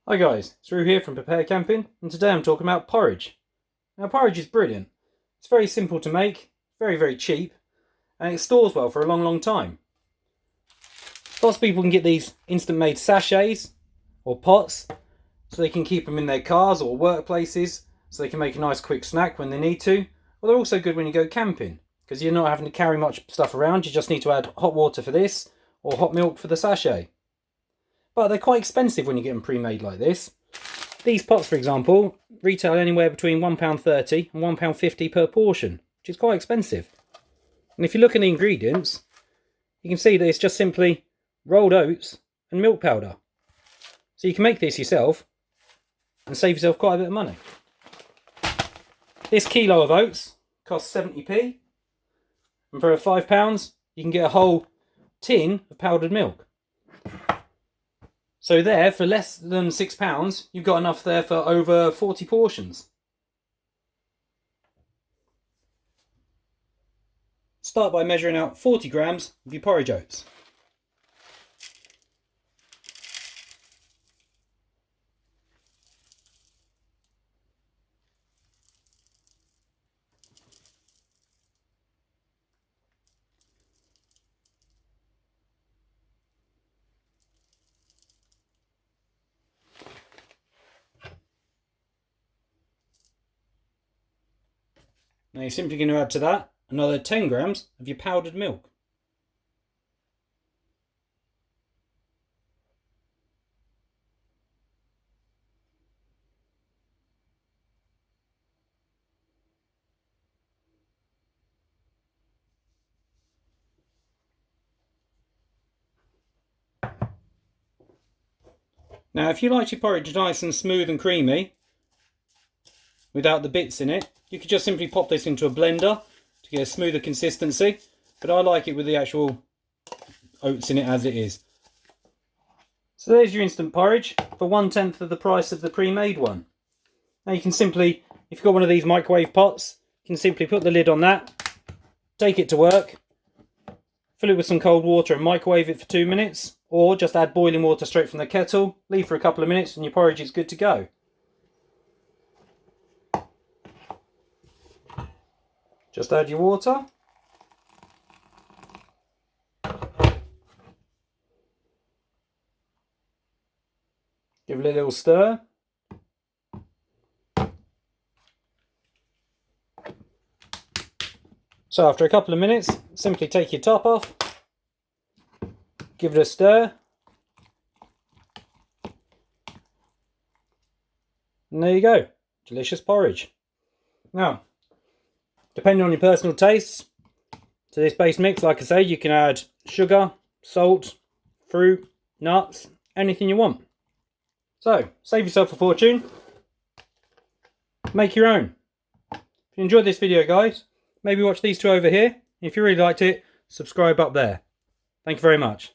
Hi guys, it's Roo here from Prepared Camping, and today I'm talking about porridge. Now porridge is brilliant. It's very simple to make, very cheap, and it stores well for a long time. Lots of people can get these instant made sachets or pots so they can keep them in their cars or workplaces so they can make a nice quick snack when they need to. Well, they're also good when you go camping because you're not having to carry much stuff around. You just need to add hot water for this or hot milk for the sachet. But they're quite expensive when you get them pre-made like this. These pots, for example, retail anywhere between £1.30 and £1.50 per portion, which is quite expensive. And if you look at the ingredients, you can see that it's just simply rolled oats and milk powder. So you can make this yourself and save yourself quite a bit of money. This kilo of oats costs 70p, and for £5 you can get a whole tin of powdered milk. So there, for less than £6, you've got enough there for over 40 portions. Start by measuring out 40 grams of your porridge oats. Now you're simply going to add to that another 10 grams of your powdered milk. Now if you like your porridge nice and smooth and creamy, without the bits in it, you could just simply pop this into a blender to get a smoother consistency, but I like it with the actual oats in it as it is. So there's your instant porridge for 1/10 of the price of the pre-made one. Now you can simply, if you've got one of these microwave pots, you can simply put the lid on that, take it to work, fill it with some cold water and microwave it for 2 minutes, or just add boiling water straight from the kettle, leave for a couple of minutes and your porridge is good to go. Just add your water. Give it a little stir. So after a couple of minutes, simply take your top off. Give it a stir. And there you go. Delicious porridge. Now, depending on your personal tastes, to this base mix, like I say, you can add sugar, salt, fruit, nuts, anything you want. So, save yourself a fortune. Make your own. If you enjoyed this video, guys, maybe watch these two over here. If you really liked it, subscribe up there. Thank you very much.